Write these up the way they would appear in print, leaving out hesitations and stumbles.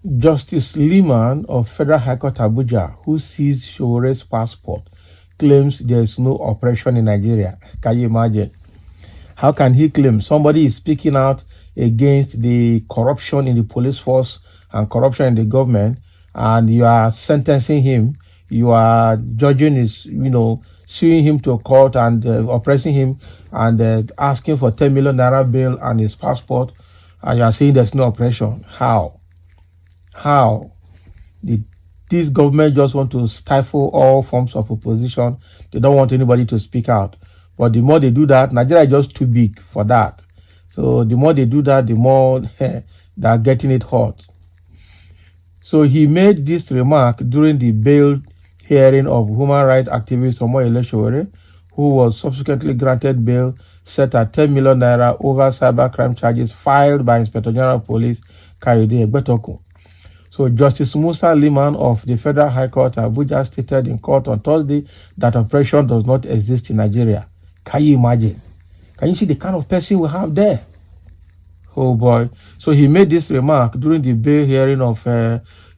Justice Liman of Federal High Court Abuja, who seized Showore's passport, claims there is no oppression in Nigeria. Can you imagine? How can he claim somebody is speaking out against the corruption in the police force and corruption in the government, and you are sentencing him, you are judging his, suing him to court and oppressing him and asking for 10 million naira bail and his passport, and you are saying there's no oppression? How? How? This government just want to stifle all forms of opposition. They don't want anybody to speak out. But the more they do that, Nigeria is just too big for that. So the more they do that, the more they're getting it hot. So he made this remark during the bail hearing of human rights activist Omoyele Sowore, who was subsequently granted bail set at 10 million naira over cybercrime charges filed by Inspector General of Police Kayode Egbetokun. So Justice Musa Liman of the Federal High Court Abuja stated in court on Thursday that oppression does not exist in Nigeria. Can you imagine? Can you see the kind of person we have there? Oh boy. So he made this remark during the bail hearing of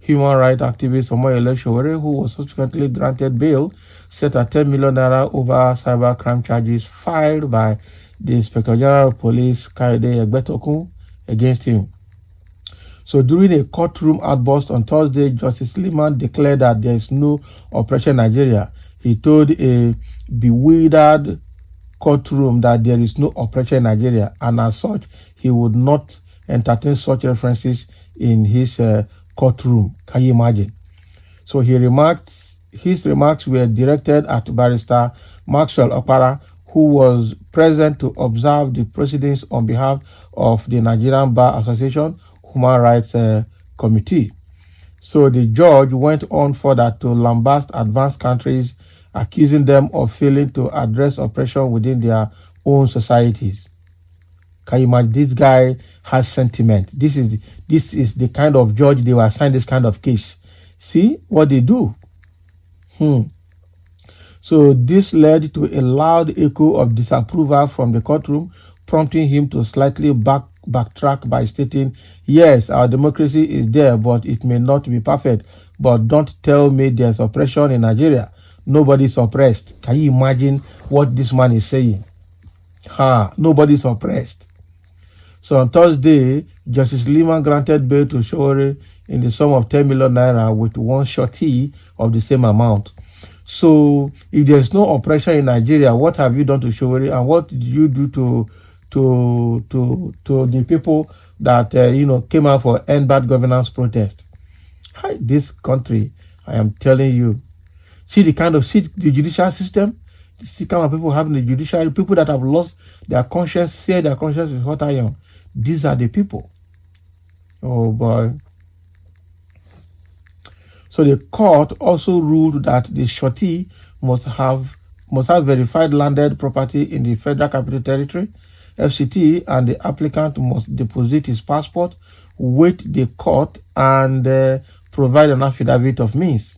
human rights activist Omoyele Sowore, who was subsequently granted bail set at 10 million naira over cybercrime charges filed by the Inspector General of Police Kayode Egbetokun against him. So during a courtroom outburst on Thursday, Justice Liman declared that there is no oppression in Nigeria. He told a bewildered courtroom that there is no oppression in Nigeria, and as such, he would not entertain such references in his courtroom. Can you imagine? So his remarks were directed at Barrister Maxwell Okpara, who was present to observe the proceedings on behalf of the Nigerian Bar Association Human Rights Committee. So the judge went on further to lambast advanced countries, accusing them of failing to address oppression within their own societies. Can you imagine? This guy has sentiment. This is the kind of judge they will assign this kind of case. See what they do. So this led to a loud echo of disapproval from the courtroom, prompting him to slightly backtrack by stating, yes, our democracy is there, but it may not be perfect. But don't tell me there's oppression in Nigeria. Nobody's oppressed. Can you imagine what this man is saying? Nobody's oppressed. So on Thursday, Justice Liman granted bail to Sowore in the sum of 10 million naira with one shorty of the same amount. So if there's no oppression in Nigeria, what have you done to Sowore, and what did you do to the people that came out for end bad governance protest? This country, I am telling you, see the judicial system, see kind of people having the judiciary, people that have lost their conscience, say their conscience is hot iron. These are the people. Oh boy. So the court also ruled that the shorty must have verified landed property in the Federal Capital Territory, FCT, and the applicant must deposit his passport with the court and provide an affidavit of means.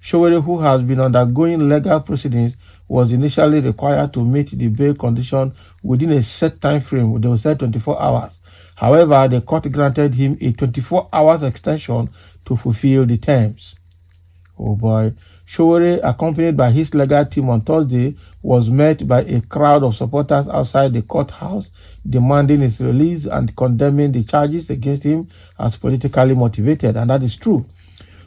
Sowore, who has been undergoing legal proceedings, was initially required to meet the bail condition within a set time frame. They will say 24 hours. However, the court granted him a 24 hours extension to fulfill the terms. Oh boy. Sowore, accompanied by his legal team on Thursday, was met by a crowd of supporters outside the courthouse, demanding his release and condemning the charges against him as politically motivated. And that is true.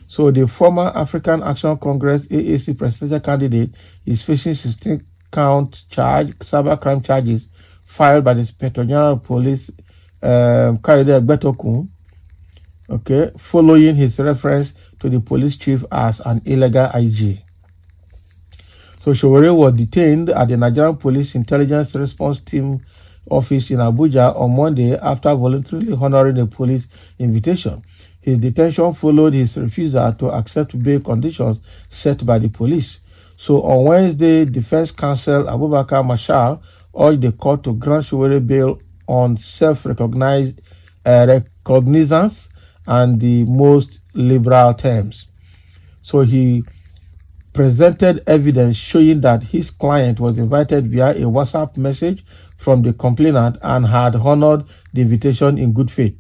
So the former African Action Congress AAC presidential candidate is facing 16-count cybercrime charges filed by the Inspector General of Police Kayode Egbetokun, following his reference to the police chief as an illegal IG. So Sowore was detained at the Nigerian Police Intelligence Response Team office in Abuja on Monday after voluntarily honoring a police invitation. His detention followed his refusal to accept bail conditions set by the police. So on Wednesday, Defense Counsel Abubakar Marshal urged the court to grant Sowore bail on self-recognizance and the most liberal terms. So he presented evidence showing that his client was invited via a WhatsApp message from the complainant and had honored the invitation in good faith.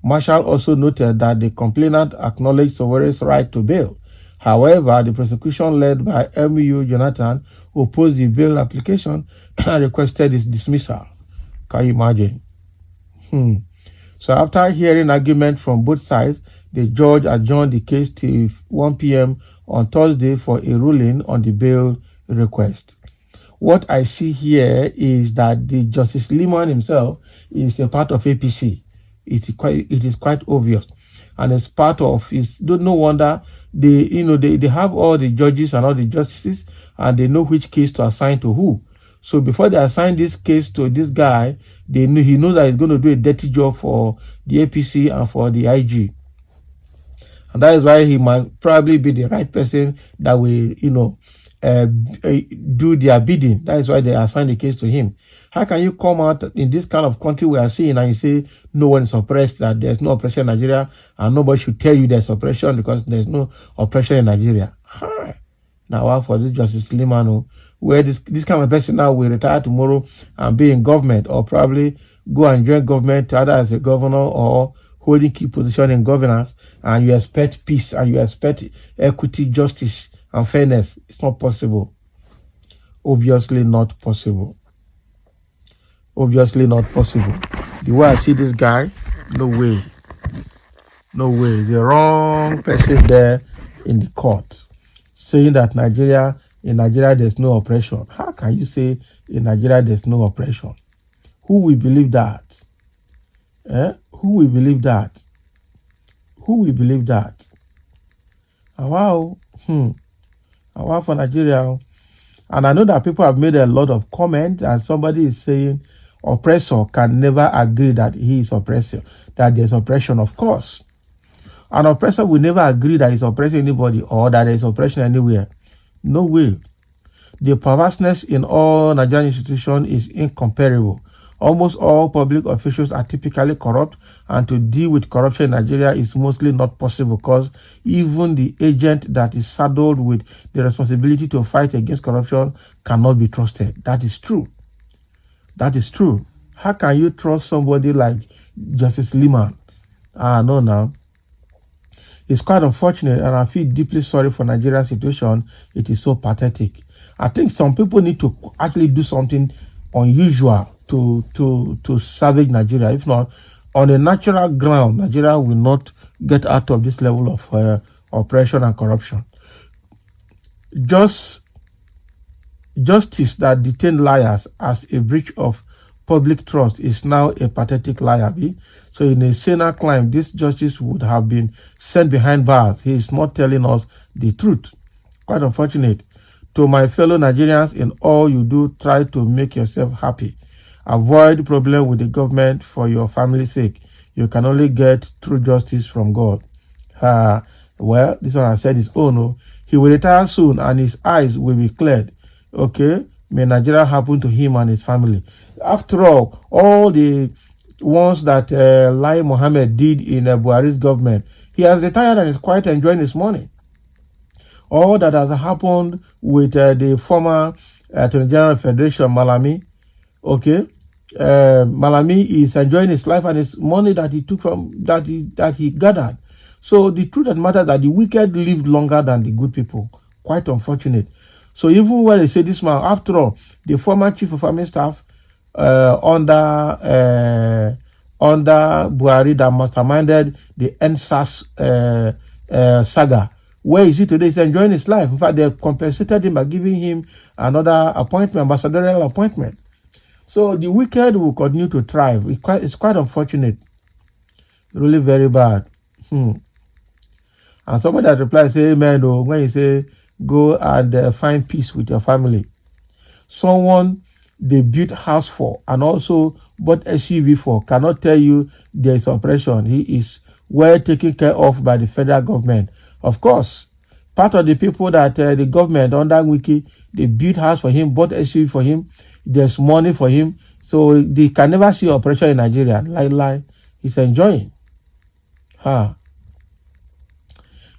Marshall also noted that the complainant acknowledged Sowere's right to bail. However, the prosecution led by M.U. Jonathan opposed the bail application and requested its dismissal. Can you imagine? So after hearing argument from both sides, the judge adjourned the case till 1 p.m. on Thursday for a ruling on the bail request. What I see here is that the Justice Liman himself is a part of APC. It is quite obvious, and it's part of his. No wonder they have all the judges and all the justices, and they know which case to assign to who. So before they assign this case to this guy, he knows that he's going to do a dirty job for the APC and for the IG. And that is why he might probably be the right person that will, do their bidding. That is why they assign the case to him. How can you come out in this kind of country we are seeing and you say no one is oppressed, that there's no oppression in Nigeria, and nobody should tell you there's oppression because there's no oppression in Nigeria? Now, for this Justice Limano, where this kind of person now will retire tomorrow and be in government, or probably go and join government either as a governor or holding key position in governance, and you expect peace and you expect equity, justice, and fairness. It's not possible. Obviously not possible. Obviously not possible. The way I see this guy, no way. No way. He's the wrong person there in the court, saying that in Nigeria there's no oppression. How can you say in Nigeria there's no oppression? Who will believe that? Who will believe that? Who will believe that? Wow. Wow for Nigeria. And I know that people have made a lot of comments, and somebody is saying oppressor can never agree that he is oppressor, that there's oppression. Of course. An oppressor will never agree that he's oppressing anybody or that there's oppression anywhere. No way. The perverseness in all Nigerian institutions is incomparable. Almost all public officials are typically corrupt, and to deal with corruption in Nigeria is mostly not possible because even the agent that is saddled with the responsibility to fight against corruption cannot be trusted. That is true. That is true. How can you trust somebody like Justice Liman? No, now. It's quite unfortunate, and I feel deeply sorry for Nigeria's situation. It is so pathetic. I think some people need to actually do something unusual to salvage Nigeria. If not, on a natural ground, Nigeria will not get out of this level of oppression and corruption. Justice that detained liars as a breach of public trust is now a pathetic liar. So in a saner climb, this justice would have been sent behind bars. He is not telling us the truth. Quite unfortunate. To my fellow Nigerians, in all you do, try to make yourself happy. Avoid problem with the government for your family's sake. You can only get true justice from God. Well, this one I said is, no. He will retire soon and his eyes will be cleared. Okay? May Nigeria happen to him and his family. After all the ones that Lai Mohammed did in Buhari's government, he has retired and is quite enjoying his money. All that has happened with the former Attorney General Federation, Malami, okay, Malami is enjoying his life and his money that he took from that he gathered. So the truth of the matter is that the wicked lived longer than the good people. Quite unfortunate. So even when they say this man, after all, the former chief of army staff under Buhari that masterminded the NSAS saga, where is he today? He's enjoying his life. In fact, they compensated him by giving him another appointment, ambassadorial appointment. So the wicked will continue to thrive. It's quite unfortunate. Really very bad. And somebody that replies, say, amen, though, when you say, go and find peace with your family. Someone they built house for and also bought SUV for cannot tell you there is oppression. He is well taken care of by the federal government. Of course, part of the people that the government under Wiki, they built house for him, bought SUV for him, there's money for him. So they can never see oppression in Nigeria. Lie. He's enjoying.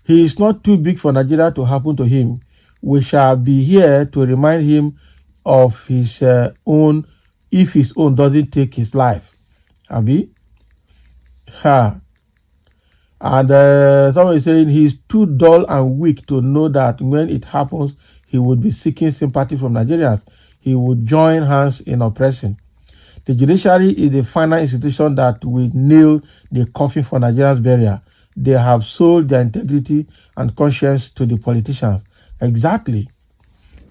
He is not too big for Nigeria to happen to him. We shall be here to remind him of his own, if his own doesn't take his life. Abi? And someone is saying he's too dull and weak to know that when it happens, he would be seeking sympathy from Nigerians. He would join hands in oppressing. The judiciary is the final institution that will nail the coffin for Nigerians' burial. They have sold their integrity and conscience to the politicians. Exactly.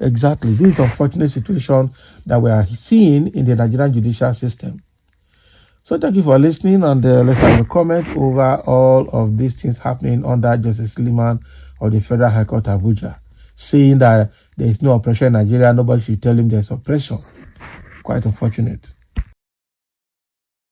Exactly. This is an unfortunate situation that we are seeing in the Nigerian judicial system. So thank you for listening, and let's have a comment over all of these things happening under Justice Liman of the Federal High Court Abuja, saying that there is no oppression in Nigeria, nobody should tell him there's oppression. Quite unfortunate.